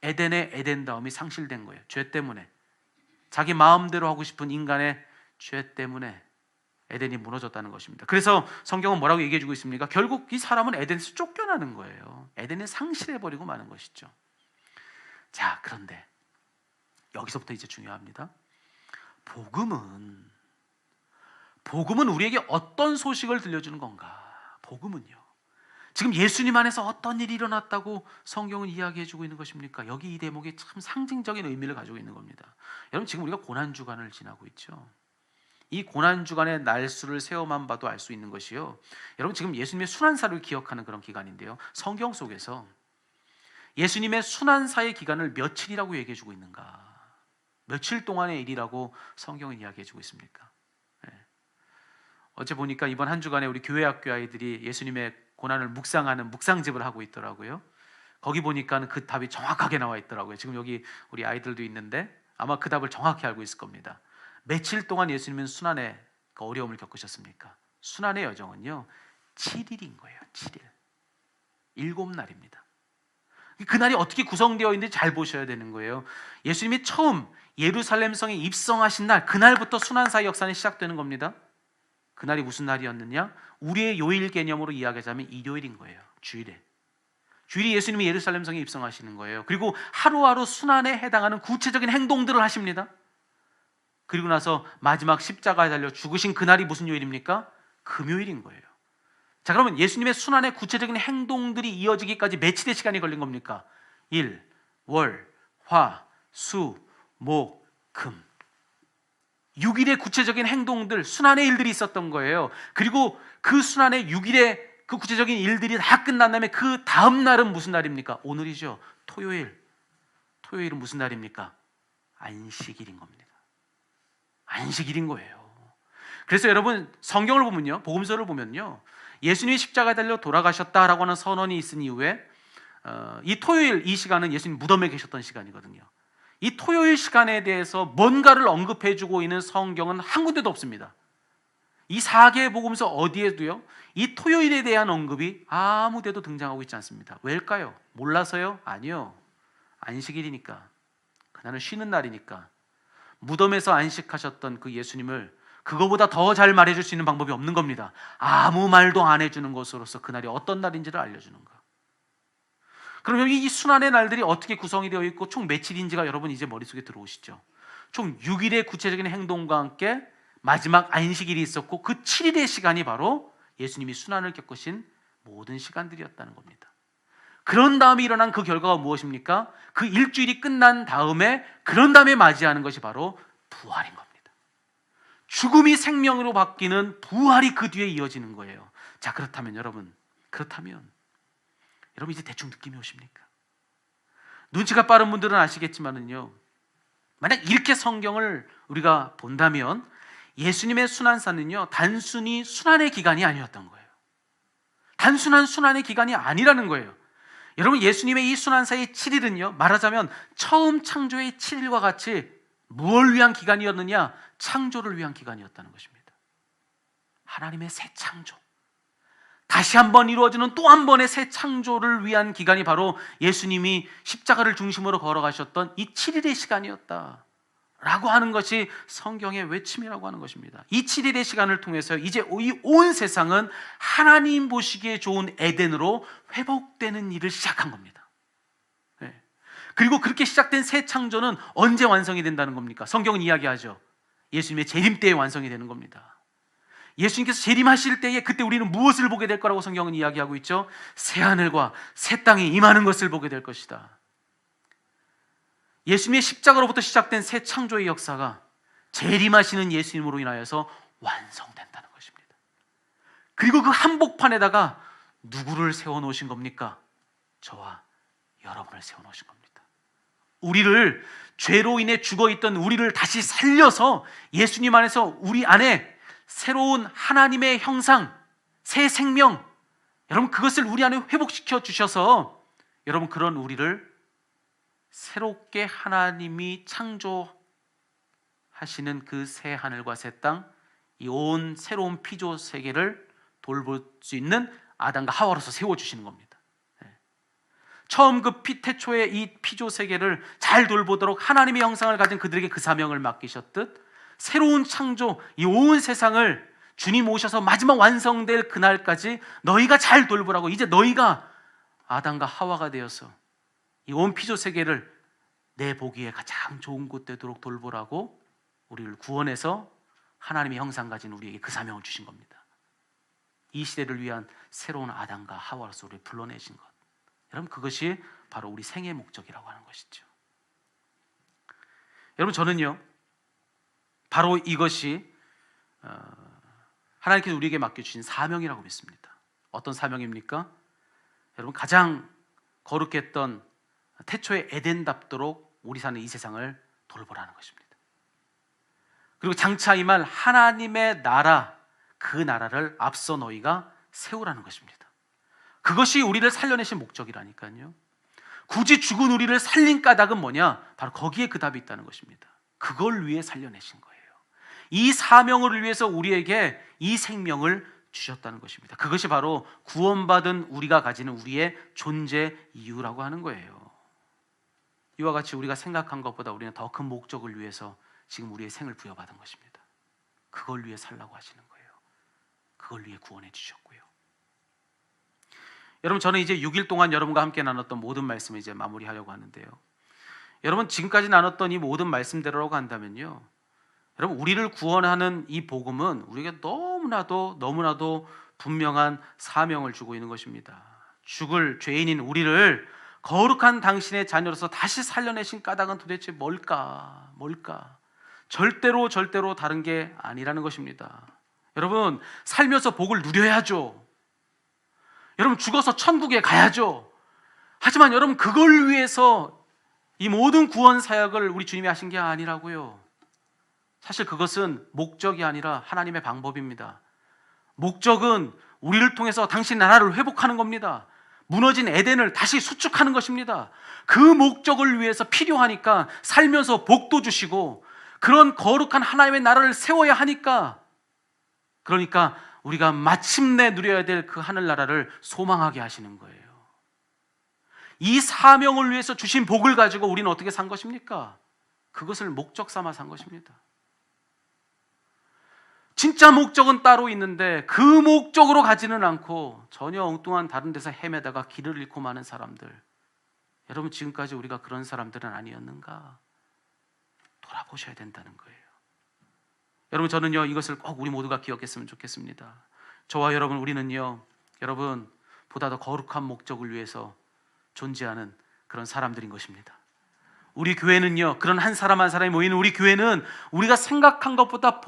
에덴의 에덴다움이 상실된 거예요. 죄 때문에. 자기 마음대로 하고 싶은 인간의 죄 때문에. 에덴이 무너졌다는 것입니다. 그래서 성경은 뭐라고 얘기해 주고 있습니까? 결국 이 사람은 에덴에서 쫓겨나는 거예요. 에덴을 상실해버리고 마는 것이죠. 자, 그런데 여기서부터 이제 중요합니다. 복음은 우리에게 어떤 소식을 들려주는 건가? 복음은요, 지금 예수님 안에서 어떤 일이 일어났다고 성경은 이야기해 주고 있는 것입니까? 여기 이 대목이 참 상징적인 의미를 가지고 있는 겁니다. 여러분, 지금 우리가 고난주간을 지나고 있죠. 이 고난주간의 날수를 세어만 봐도 알 수 있는 것이요, 여러분, 지금 예수님의 순환사를 기억하는 그런 기간인데요, 성경 속에서 예수님의 순환사의 기간을 며칠이라고 얘기해 주고 있는가? 며칠 동안의 일이라고 성경은 이야기해 주고 있습니까? 어제 보니까 이번 한 주간에 우리 교회 학교 아이들이 예수님의 고난을 묵상하는 묵상집을 하고 있더라고요. 거기 보니까 그 답이 정확하게 나와 있더라고요. 지금 여기 우리 아이들도 있는데 아마 그 답을 정확히 알고 있을 겁니다. 며칠 동안 예수님은 순환의 그 어려움을 겪으셨습니까? 순환의 여정은요, 7일인 거예요. 7일. 7날입니다. 그날이 어떻게 구성되어 있는지 잘 보셔야 되는 거예요. 예수님이 처음 예루살렘 성에 입성하신 날, 그날부터 순환사의 역사는 시작되는 겁니다. 그날이 무슨 날이었느냐? 우리의 요일 개념으로 이야기하자면 일요일인 거예요. 주일에 예수님이 예루살렘 성에 입성하시는 거예요. 그리고 하루하루 순환에 해당하는 구체적인 행동들을 하십니다. 그리고 나서 마지막 십자가에 달려 죽으신 그날이 무슨 요일입니까? 금요일인 거예요. 자, 그러면 예수님의 순환의 구체적인 행동들이 이어지기까지 며칠의 시간이 걸린 겁니까? 일, 월, 화, 수, 목, 금. 6일의 구체적인 행동들, 순환의 일들이 있었던 거예요. 그리고 그 순환의 6일의 그 구체적인 일들이 다 끝난 다음에 그 다음 날은 무슨 날입니까? 오늘이죠. 토요일. 토요일은 무슨 날입니까? 안식일인 겁니다. 안식일인 거예요. 그래서 여러분, 성경을 보면요, 복음서를 보면요, 예수님이 십자가에 달려 돌아가셨다라고 하는 선언이 있은 이후에 이 토요일, 이 시간은 예수님 무덤에 계셨던 시간이거든요. 이 토요일 시간에 대해서 뭔가를 언급해주고 있는 성경은 한 군데도 없습니다. 이 4개의 복음서 어디에도요, 이 토요일에 대한 언급이 아무 데도 등장하고 있지 않습니다. 왜일까요? 몰라서요? 아니요. 안식일이니까. 그날은 쉬는 날이니까. 무덤에서 안식하셨던 그 예수님을 그거보다 더 잘 말해줄 수 있는 방법이 없는 겁니다. 아무 말도 안 해주는 것으로서 그날이 어떤 날인지를 알려주는 거. 그러면 이 순환의 날들이 어떻게 구성이 되어 있고 총 며칠인지가 여러분 이제 머릿속에 들어오시죠. 총 6일의 구체적인 행동과 함께 마지막 안식일이 있었고 그 7일의 시간이 바로 예수님이 순환을 겪으신 모든 시간들이었다는 겁니다. 그런 다음에 일어난 그 결과가 무엇입니까? 그 일주일이 끝난 다음에, 그런 다음에 맞이하는 것이 바로 부활인 겁니다. 죽음이 생명으로 바뀌는 부활이 그 뒤에 이어지는 거예요. 자, 그렇다면 여러분 이제 대충 느낌이 오십니까? 눈치가 빠른 분들은 아시겠지만은요, 만약 이렇게 성경을 우리가 본다면 예수님의 순환사는요, 단순히 순환의 기간이 아니었던 거예요. 단순한 순환의 기간이 아니라는 거예요. 여러분, 예수님의 이 순환사의 7일은요, 말하자면 처음 창조의 7일과 같이 무엇을 위한 기간이었느냐? 창조를 위한 기간이었다는 것입니다. 하나님의 새 창조, 다시 한번 이루어지는 또 한 번의 새 창조를 위한 기간이 바로 예수님이 십자가를 중심으로 걸어가셨던 이 7일의 시간이었다 라고 하는 것이 성경의 외침이라고 하는 것입니다. 이 7일의 시간을 통해서 이제 이 온 세상은 하나님 보시기에 좋은 에덴으로 회복되는 일을 시작한 겁니다. 네. 그리고 그렇게 시작된 새 창조는 언제 완성이 된다는 겁니까? 성경은 이야기하죠. 예수님의 재림 때에 완성이 되는 겁니다. 예수님께서 재림하실 때에 그때 우리는 무엇을 보게 될 거라고 성경은 이야기하고 있죠? 새 하늘과 새 땅이 임하는 것을 보게 될 것이다. 예수님의 십자가로부터 시작된 새 창조의 역사가 재림하시는 예수님으로 인하여서 완성된다는 것입니다. 그리고 그 한복판에다가 누구를 세워놓으신 겁니까? 저와 여러분을 세워놓으신 겁니다. 우리를, 죄로 인해 죽어있던 우리를 다시 살려서 예수님 안에서 우리 안에 새로운 하나님의 형상, 새 생명, 여러분 그것을 우리 안에 회복시켜 주셔서 여러분 그런 우리를 새롭게 하나님이 창조하시는 그 새 하늘과 새 땅, 이 온 새로운 피조 세계를 돌볼 수 있는 아담과 하와로서 세워주시는 겁니다. 처음 그 태초의 이 피조 세계를 잘 돌보도록 하나님의 형상을 가진 그들에게 그 사명을 맡기셨듯 새로운 창조, 이 온 세상을 주님 오셔서 마지막 완성될 그날까지 너희가 잘 돌보라고, 이제 너희가 아담과 하와가 되어서 이 온 피조 세계를 내 보기에 가장 좋은 곳 되도록 돌보라고 우리를 구원해서 하나님의 형상 가진 우리에게 그 사명을 주신 겁니다. 이 시대를 위한 새로운 아담과 하와로서 우리를 불러내신 것, 여러분 그것이 바로 우리 생의 목적이라고 하는 것이죠. 여러분 저는요 바로 이것이 하나님께서 우리에게 맡겨주신 사명이라고 믿습니다. 어떤 사명입니까? 여러분 가장 거룩했던 태초의 에덴답도록 우리 사는 이 세상을 돌보라는 것입니다. 그리고 장차 임할 하나님의 나라, 그 나라를 앞서 너희가 세우라는 것입니다. 그것이 우리를 살려내신 목적이라니까요. 굳이 죽은 우리를 살린 까닭은 뭐냐? 바로 거기에 그 답이 있다는 것입니다. 그걸 위해 살려내신 거예요. 이 사명을 위해서 우리에게 이 생명을 주셨다는 것입니다. 그것이 바로 구원받은 우리가 가지는 우리의 존재 이유라고 하는 거예요. 이와 같이 우리가 생각한 것보다 우리는 더 큰 목적을 위해서 지금 우리의 생을 부여받은 것입니다. 그걸 위해 살라고 하시는 거예요. 그걸 위해 구원해 주셨고요. 여러분 저는 이제 6일 동안 여러분과 함께 나눴던 모든 말씀을 이제 마무리하려고 하는데요. 여러분 지금까지 나눴던 이 모든 말씀대로라고 한다면요, 여러분 우리를 구원하는 이 복음은 우리에게 너무나도 분명한 사명을 주고 있는 것입니다. 죽을 죄인인 우리를 거룩한 당신의 자녀로서 다시 살려내신 까닭은 도대체 뭘까? 절대로 다른 게 아니라는 것입니다. 여러분 살면서 복을 누려야죠. 여러분 죽어서 천국에 가야죠. 하지만 여러분 그걸 위해서 이 모든 구원 사역을 우리 주님이 하신 게 아니라고요. 사실 그것은 목적이 아니라 하나님의 방법입니다. 목적은 우리를 통해서 당신 나라를 회복하는 겁니다. 무너진 에덴을 다시 수축하는 것입니다. 그 목적을 위해서 필요하니까 살면서 복도 주시고 그런 거룩한 하나님의 나라를 세워야 하니까, 그러니까 우리가 마침내 누려야 될 그 하늘나라를 소망하게 하시는 거예요. 이 사명을 위해서 주신 복을 가지고 우리는 어떻게 산 것입니까? 그것을 목적 삼아 산 것입니다. 진짜 목적은 따로 있는데 그 목적으로 가지는 않고 전혀 엉뚱한 다른 데서 헤매다가 길을 잃고 마는 사람들, 여러분 지금까지 우리가 그런 사람들은 아니었는가? 돌아보셔야 된다는 거예요. 여러분 저는요 이것을 꼭 우리 모두가 기억했으면 좋겠습니다. 저와 여러분 우리는요 여러분 보다 더 거룩한 목적을 위해서 존재하는 그런 사람들인 것입니다. 우리 교회는요, 그런 한 사람 한 사람이 모이는 우리 교회는 우리가 생각한 것보다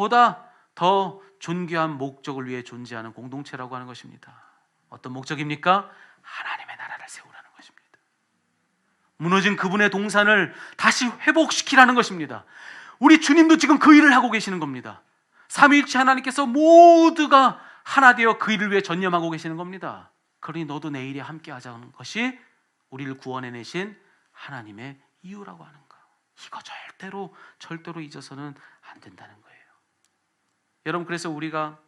더 존귀한 목적을 위해 존재하는 공동체라고 하는 것입니다. 어떤 목적입니까? 하나님의 나라를 세우라는 것입니다. 무너진 그분의 동산을 다시 회복시키라는 것입니다. 우리 주님도 지금 그 일을 하고 계시는 겁니다. 삼위일체 하나님께서 모두가 하나 되어 그 일을 위해 전념하고 계시는 겁니다. 그러니 너도 내 일에 함께 하자는 것이 우리를 구원해내신 하나님의 이유라고 하는 거. 이거 절대로 잊어서는 안 된다는 거예요. 여러분 그래서 우리가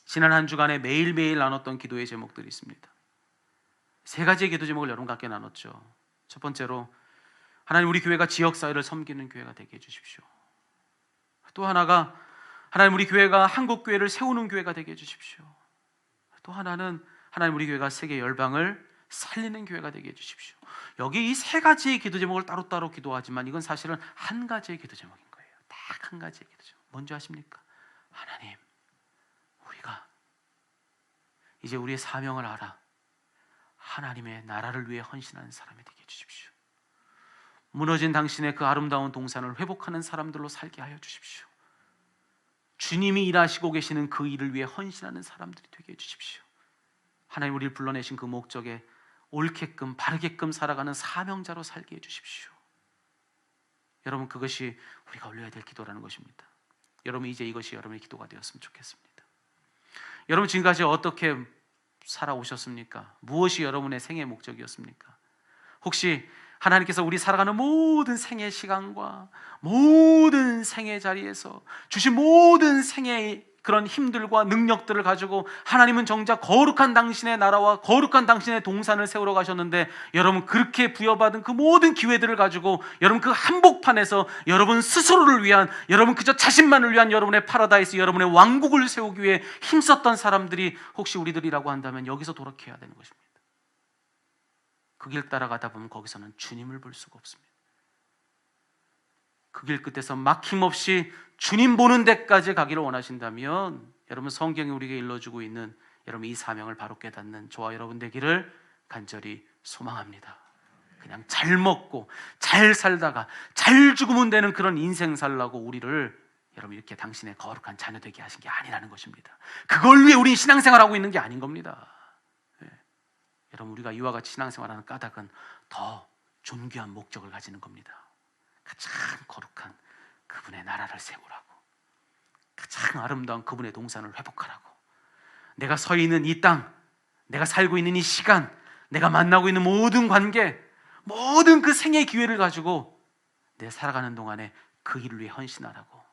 지난 한 주간에 매일매일 나눴던 기도의 제목들이 있습니다. 세 가지의 기도 제목을 여러분과 함께 나눴죠. 첫 번째로 하나님 우리 교회가 지역사회를 섬기는 교회가 되게 해주십시오. 또 하나가 하나님 우리 교회가 한국교회를 세우는 교회가 되게 해주십시오. 또 하나는 하나님 우리 교회가 세계 열방을 살리는 교회가 되게 해주십시오. 여기 이 세 가지의 기도 제목을 따로따로 기도하지만 이건 사실은 한 가지의 기도 제목인 거예요. 딱 한 가지의 기도 제목. 뭔지 아십니까? 하나님 우리가 이제 우리의 사명을 알아 하나님의 나라를 위해 헌신하는 사람이 되게 해주십시오. 무너진 당신의 그 아름다운 동산을 회복하는 사람들로 살게 하여 주십시오. 주님이 일하시고 계시는 그 일을 위해 헌신하는 사람들이 되게 해주십시오. 하나님 우리를 불러내신 그 목적에 옳게끔 바르게끔 살아가는 사명자로 살게 해주십시오. 여러분 그것이 우리가 올려야 될 기도라는 것입니다. 여러분 이제 이것이 여러분의 기도가 되었으면 좋겠습니다. 여러분 지금까지 어떻게 살아오셨습니까? 무엇이 여러분의 생의 목적이었습니까? 혹시 하나님께서 우리 살아가는 모든 생의 시간과 모든 생의 자리에서 주신 모든 생의 그런 힘들과 능력들을 가지고 하나님은 정작 거룩한 당신의 나라와 거룩한 당신의 동산을 세우러 가셨는데, 여러분 그렇게 부여받은 그 모든 기회들을 가지고 여러분 그 한복판에서 여러분 스스로를 위한, 여러분 그저 자신만을 위한 여러분의 파라다이스, 여러분의 왕국을 세우기 위해 힘썼던 사람들이 혹시 우리들이라고 한다면 여기서 돌이켜야 되는 것입니다. 그 길 따라가다 보면 거기서는 주님을 볼 수가 없습니다. 그 길 끝에서 막힘없이 주님 보는 데까지 가기를 원하신다면, 여러분 성경이 우리에게 일러주고 있는 여러분 이 사명을 바로 깨닫는 저와 여러분 되기를 간절히 소망합니다. 그냥 잘 먹고 잘 살다가 잘 죽으면 되는 그런 인생 살라고 우리를 여러분 이렇게 당신의 거룩한 자녀 되게 하신 게 아니라는 것입니다. 그걸 위해 우리 신앙생활하고 있는 게 아닌 겁니다. 여러분 우리가 이와 같이 신앙생활하는 까닭은 더 존귀한 목적을 가지는 겁니다. 가장 거룩한 그분의 나라를 세우라고, 가장 아름다운 그분의 동산을 회복하라고, 내가 서 있는 이 땅, 내가 살고 있는 이 시간, 내가 만나고 있는 모든 관계, 모든 그 생의 기회를 가지고 내 살아가는 동안에 그 일을 위해 헌신하라고,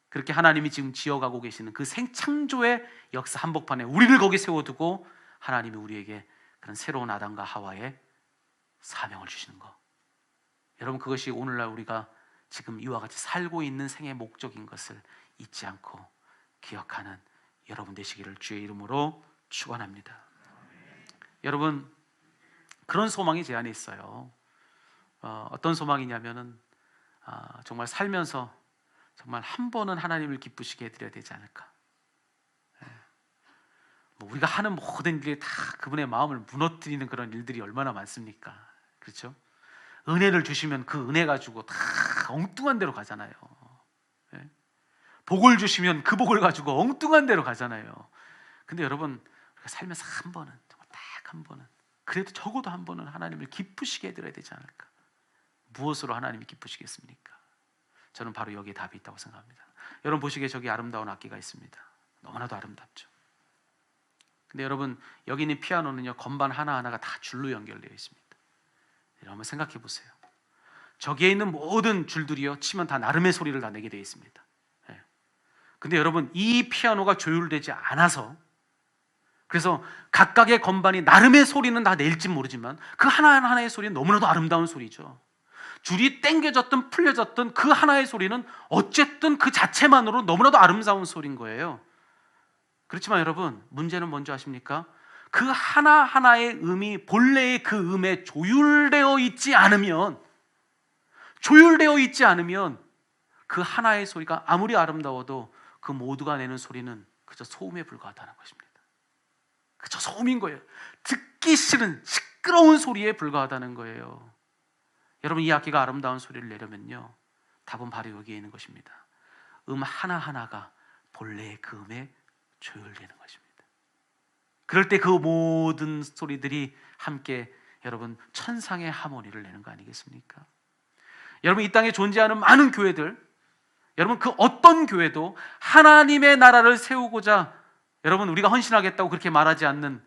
그렇게 하나님이 지금 지어가고 계시는 그 생창조의 역사 한복판에 우리를 거기 세워두고 하나님이 우리에게 그런 새로운 아담과 하와의 사명을 주시는 것, 여러분 그것이 오늘날 우리가 지금 이와 같이 살고 있는 생의 목적인 것을 잊지 않고 기억하는 여러분 되시기를 주의 이름으로 축원합니다. 여러분 그런 소망이 제 안에 있어요. 어떤 소망이냐면은 정말 살면서 정말 한 번은 하나님을 기쁘시게 해드려야 되지 않을까. 우리가 하는 모든 일이 다 그분의 마음을 무너뜨리는 그런 일들이 얼마나 많습니까? 그렇죠? 은혜를 주시면 그 은혜 가지고 다 엉뚱한 데로 가잖아요. 복을 주시면 그 복을 가지고 엉뚱한 데로 가잖아요. 근데 여러분 우리가 살면서 한 번은, 정말 딱 한 번은, 그래도 적어도 한 번은 하나님을 기쁘시게 해드려야 되지 않을까. 무엇으로 하나님이 기쁘시겠습니까? 저는 바로 여기에 답이 있다고 생각합니다. 여러분 보시기에 저기 아름다운 악기가 있습니다. 너무나도 아름답죠. 근데 여러분 여기 있는 피아노는요, 건반 하나하나가 다 줄로 연결되어 있습니다. 여러분 한번 생각해 보세요. 저기에 있는 모든 줄들이요, 치면 다 나름의 소리를 다 내게 되어 있습니다. 근데 여러분 이 피아노가 조율되지 않아서, 그래서 각각의 건반이 나름의 소리는 다 낼지 모르지만 그 하나하나의 소리는 너무나도 아름다운 소리죠. 줄이 당겨졌든 풀려졌든 그 하나의 소리는 어쨌든 그 자체만으로 너무나도 아름다운 소리인 거예요. 그렇지만 여러분 문제는 뭔지 아십니까? 그 하나하나의 음이 본래의 그 음에 조율되어 있지 않으면 그 하나의 소리가 아무리 아름다워도 그 모두가 내는 소리는 그저 소음에 불과하다는 것입니다. 그저 소음인 거예요. 듣기 싫은 시끄러운 소리에 불과하다는 거예요. 여러분 이 악기가 아름다운 소리를 내려면요, 답은 바로 여기에 있는 것입니다. 음 하나하나가 본래의 그 음에 조율되는 것입니다. 그럴 때 그 모든 소리들이 함께 여러분 천상의 하모니를 내는 거 아니겠습니까? 여러분 이 땅에 존재하는 많은 교회들, 여러분 그 어떤 교회도 하나님의 나라를 세우고자 여러분 우리가 헌신하겠다고 그렇게 말하지 않는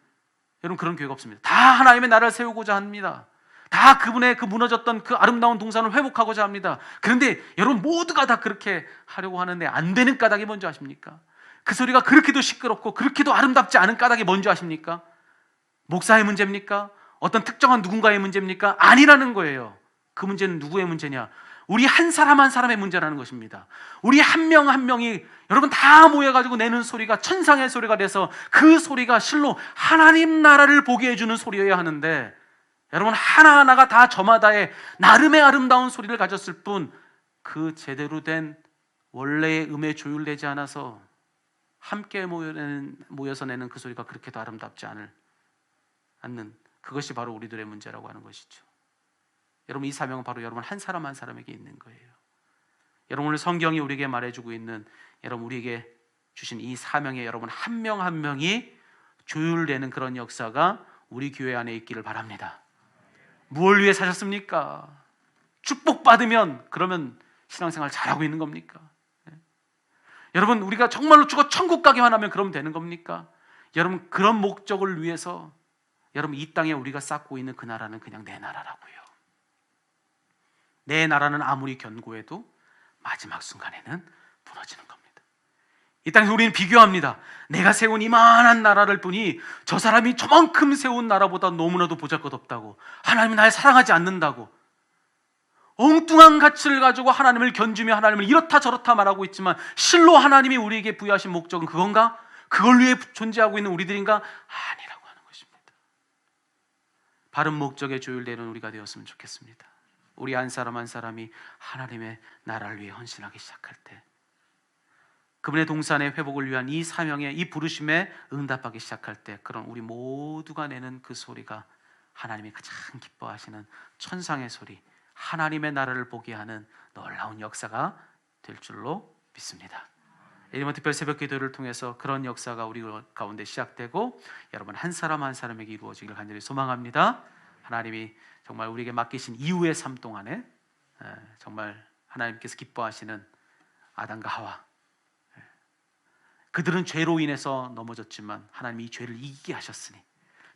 여러분 그런 교회가 없습니다. 다 하나님의 나라를 세우고자 합니다. 다 그분의 그 무너졌던 그 아름다운 동산을 회복하고자 합니다. 그런데 여러분 모두가 다 그렇게 하려고 하는데 안 되는 까닭이 뭔지 아십니까? 그 소리가 그렇게도 시끄럽고 그렇게도 아름답지 않은 까닭이 뭔지 아십니까? 목사의 문제입니까? 어떤 특정한 누군가의 문제입니까? 아니라는 거예요. 그 문제는 누구의 문제냐? 우리 한 사람 한 사람의 문제라는 것입니다. 우리 한 명 한 명이 여러분 다 모여가지고 내는 소리가 천상의 소리가 돼서 그 소리가 실로 하나님 나라를 보게 해주는 소리여야 하는데, 여러분 하나하나가 다 저마다의 나름의 아름다운 소리를 가졌을 뿐 그 제대로 된 원래의 음에 조율되지 않아서 함께 모여서 내는 그 소리가 그렇게도 아름답지 않는 그것이 바로 우리들의 문제라고 하는 것이죠. 여러분 이 사명은 바로 여러분 한 사람 한 사람에게 있는 거예요. 여러분 오늘 성경이 우리에게 말해주고 있는 여러분 우리에게 주신 이 사명에 여러분 한 명 한 명이 조율되는 그런 역사가 우리 교회 안에 있기를 바랍니다. 무엇을 위해 사셨습니까? 축복받으면 그러면 신앙생활 잘하고 있는 겁니까? 여러분 우리가 정말로 죽어 천국 가기만 하면 그러면 되는 겁니까? 여러분 그런 목적을 위해서 여러분 이 땅에 우리가 쌓고 있는 그 나라는 그냥 내 나라라고요. 내 나라는 아무리 견고해도 마지막 순간에는 무너지는 겁니다. 이 땅에서 우리는 비교합니다. 내가 세운 이만한 나라를 보니 저 사람이 저만큼 세운 나라보다 너무나도 보잘것없다고, 하나님은 날 사랑하지 않는다고, 엉뚱한 가치를 가지고 하나님을 견주며 하나님을 이렇다 저렇다 말하고 있지만 실로 하나님이 우리에게 부여하신 목적은 그건가? 그걸 위해 존재하고 있는 우리들인가? 아니라고 하는 것입니다. 바른 목적에 조율되는 우리가 되었으면 좋겠습니다. 우리 한 사람 한 사람이 하나님의 나라를 위해 헌신하기 시작할 때, 그분의 동산의 회복을 위한 이 사명에, 이 부르심에 응답하기 시작할 때, 그런 우리 모두가 내는 그 소리가 하나님이 가장 기뻐하시는 천상의 소리, 하나님의 나라를 보게 하는 놀라운 역사가 될 줄로 믿습니다. 이번 특별 새벽 기도를 통해서 그런 역사가 우리 가운데 시작되고 여러분 한 사람 한 사람에게 이루어지기를 간절히 소망합니다. 하나님이 정말 우리에게 맡기신 이후의 삶 동안에 정말 하나님께서 기뻐하시는 아담과 하와, 그들은 죄로 인해서 넘어졌지만 하나님이 이 죄를 이기게 하셨으니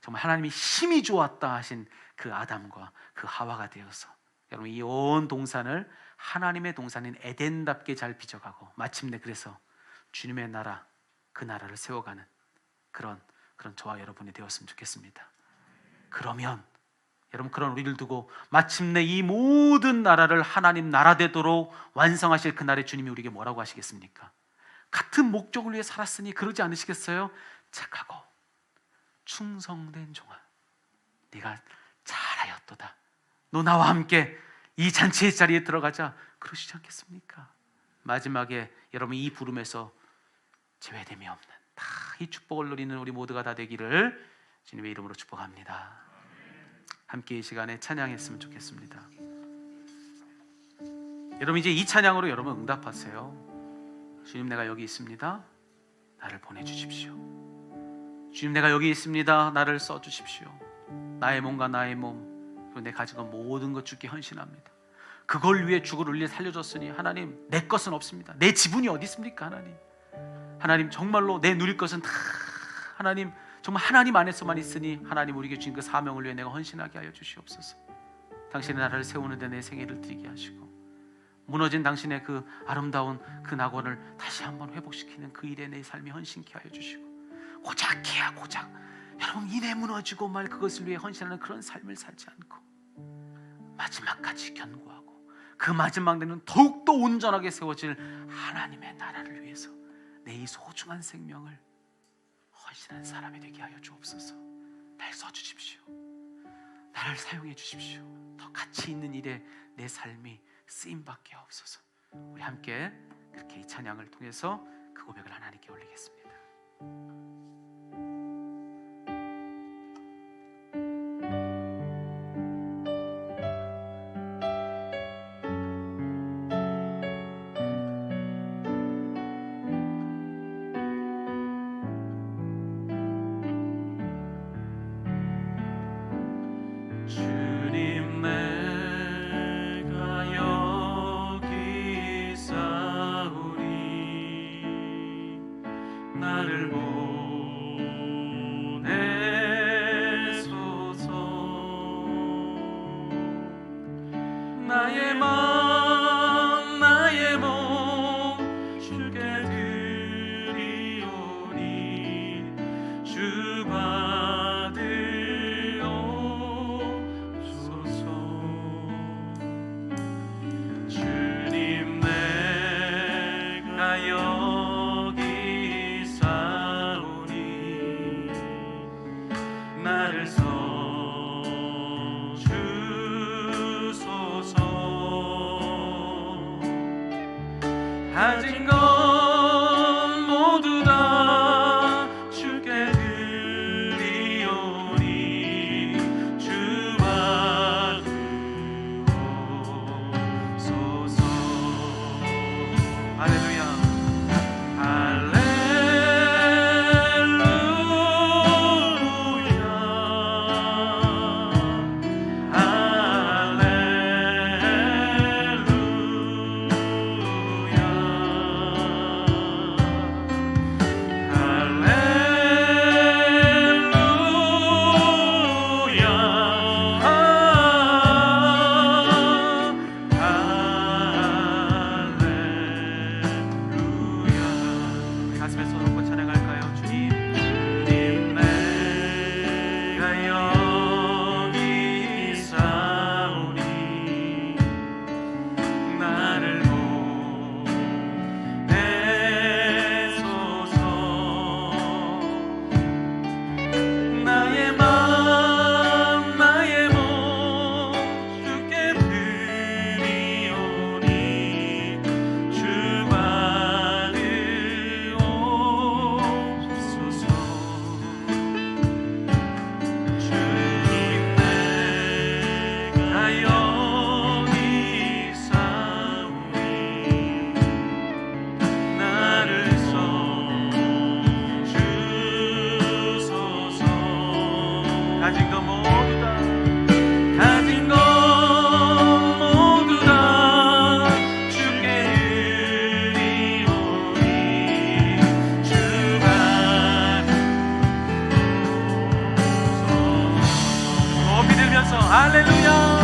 정말 하나님이 힘이 좋았다 하신 그 아담과 그 하와가 되어서 여러분 이 온 동산을 하나님의 동산인 에덴답게 잘 빚어가고 마침내 그래서 주님의 나라, 그 나라를 세워가는 그런 저와 여러분이 되었으면 좋겠습니다. 그러면 여러분 그런 우리를 두고 마침내 이 모든 나라를 하나님 나라 되도록 완성하실 그날에 주님이 우리에게 뭐라고 하시겠습니까? 같은 목적을 위해 살았으니 그러지 않으시겠어요? 착하고 충성된 종아, 네가 잘하였도다. 너 나와 함께 이 잔치의 자리에 들어가자. 그러시지 않겠습니까? 마지막에 여러분 이 부름에서 제외됨이 없는 다 이 축복을 누리는 우리 모두가 다 되기를 주님의 이름으로 축복합니다. 함께 이 시간에 찬양했으면 좋겠습니다. 여러분 이제 이 찬양으로 여러분 응답하세요. 주님 내가 여기 있습니다. 나를 보내주십시오. 주님 내가 여기 있습니다. 나를 써주십시오. 나의 몸과 나의 몸, 그리고 내 가진 것 모든 것 주께 헌신합니다. 그걸 위해 죽을 울려 살려줬으니 하나님 내 것은 없습니다. 내 지분이 어디 있습니까? 하나님 정말로 내 누릴 것은 다 하나님 정말 하나님 안에서만 있으니 하나님 우리에게 주신 그 사명을 위해 내가 헌신하게 하여 주시옵소서. 당신의 나라를 세우는 데 내 생애를 드리게 하시고 무너진 당신의 그 아름다운 그 낙원을 다시 한번 회복시키는 그 일에 내 삶이 헌신케 하여 주시고 고작해야 고작 여러분 이내 무너지고 말 그것을 위해 헌신하는 그런 삶을 살지 않고 마지막까지 견고하고 그 마지막 때는 더욱더 온전하게 세워질 하나님의 나라를 위해서 내 이 소중한 생명을 헌신한 사람이 되게 하여 주옵소서. 날 써주십시오. 나를 사용해 주십시오. 더 가치 있는 일에 내 삶이 쓰임받게 하옵소서. 우리 함께 그렇게 이 찬양을 통해서 그 고백을 하나님께 올리겠습니다. 가진 것 모두 다 주께 드리오니 주 받으옵소서. 할렐루야 할렐루야 할렐루야.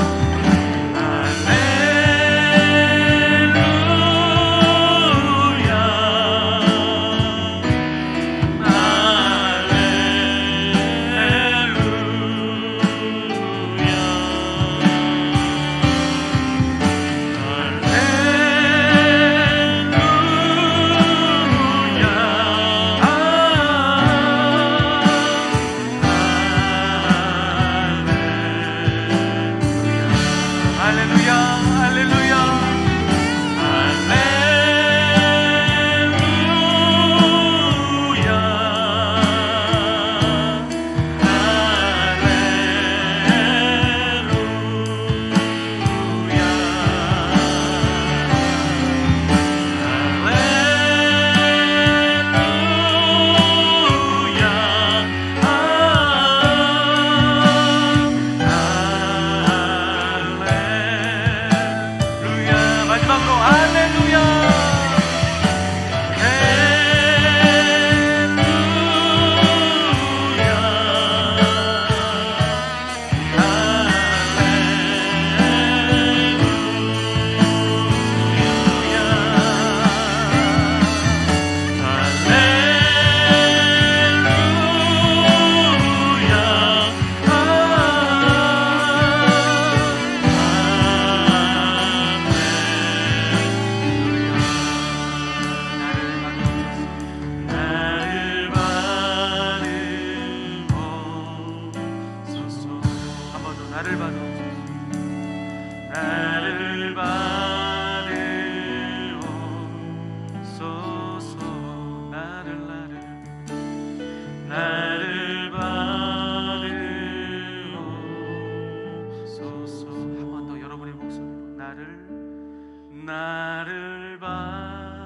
나를 받으옵소서.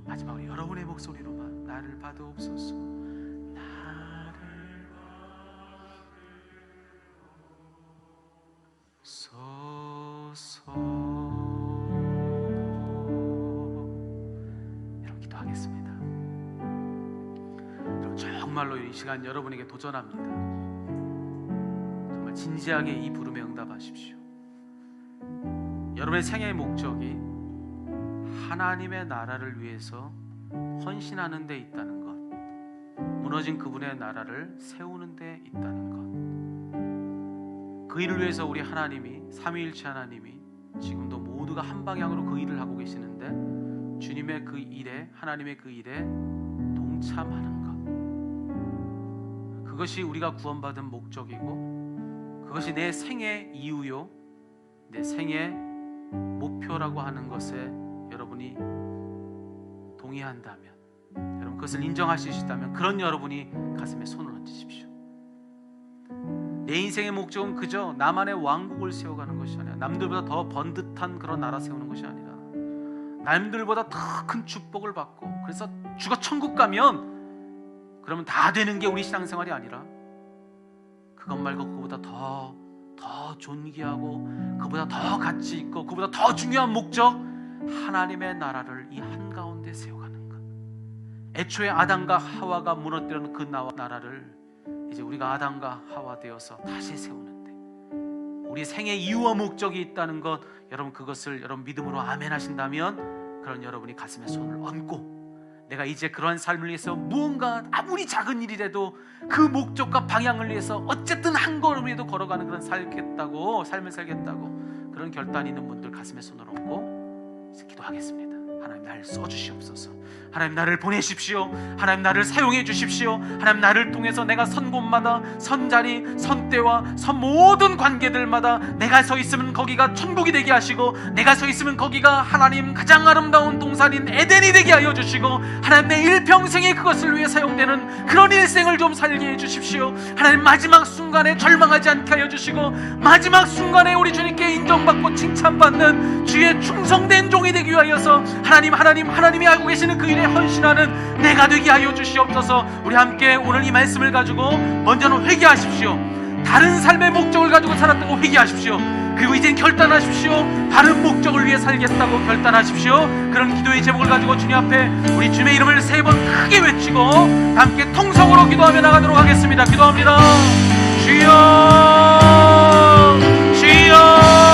마지막으로 여러분의 목소리로만 나를 받으옵소서. 나를 받으옵소서. 여러분 기도하겠습니다. 여러분 정말로 이 시간 여러분에게 도전합니다. 정말 진지하게 이 부름에 응답하십시오. 여러분의 생애의 목적이 하나님의 나라를 위해서 헌신하는 데 있다는 것, 무너진 그분의 나라를 세우는 데 있다는 것, 그 일을 위해서 우리 하나님이, 삼위일체 하나님이 지금도 모두가 한 방향으로 그 일을 하고 계시는데 주님의 그 일에, 하나님의 그 일에 동참하는 것, 그것이 우리가 구원받은 목적이고 그것이 내 생의 이유요, 내 생의 목표라고 하는 것에 여러분이 동의한다면, 여러분 그것을 인정할 수 있다면 그런 여러분이 가슴에 손을 얹으십시오. 내 인생의 목적은 그저 나만의 왕국을 세워가는 것이 아니라, 남들보다 더 번듯한 그런 나라 세우는 것이 아니라, 남들보다 더 큰 축복을 받고 그래서 주가 천국 가면 그러면 다 되는 게 우리 신앙생활이 아니라, 그것 말고 그보다 더 존귀하고 그보다 더 가치 있고 그보다 더 중요한 목적, 하나님의 나라를 이 한가운데 세워가는 것. 애초에 아담과 하와가 무너뜨리는 그 나라를 이제 우리가 아담과 하와 되어서 다시 세우는데, 우리 생의 이유와 목적이 있다는 것, 여러분 그것을 여러분 믿음으로 아멘 하신다면 그런 여러분이 가슴에 손을 얹고, 내가 이제 그러한 삶을 위해서 무언가 아무리 작은 일이라도 그 목적과 방향을 위해서 어쨌든 한 걸음이라도 걸어가는 그런 삶을 살겠다고 그런 결단이 있는 분들 가슴에 손을 얹고 이제 기도하겠습니다. 하나님 나를 써주시옵소서. 하나님 나를 보내십시오. 하나님 나를 사용해 주십시오. 하나님 나를 통해서 내가 선 곳마다, 선 자리, 선 때와 선 모든 관계들마다 내가 서 있으면 거기가 천국이 되게 하시고, 내가 서 있으면 거기가 하나님 가장 아름다운 동산인 에덴이 되게 하여 주시고, 하나님 내 일평생에 그것을 위해 사용되는 그런 일생을 좀 살게 해 주십시오. 하나님 마지막 순간에 절망하지 않게 하여 주시고, 마지막 순간에 우리 주님께 인정받고 칭찬받는 주의 충성된 종이 되기 위하여서 하나님이 알고 계시는 그 일에 헌신하는 내가 되게 하여 주시옵소서. 우리 함께 오늘 이 말씀을 가지고 먼저는 회개하십시오. 다른 삶의 목적을 가지고 살았다고 회개하십시오. 그리고 이젠 결단하십시오. 바른 목적을 위해 살겠다고 결단하십시오. 그런 기도의 제목을 가지고 주님 앞에 우리 주님의 이름을 3번 크게 외치고 함께 통성으로 기도하며 나가도록 하겠습니다. 기도합니다. 주여, 주여.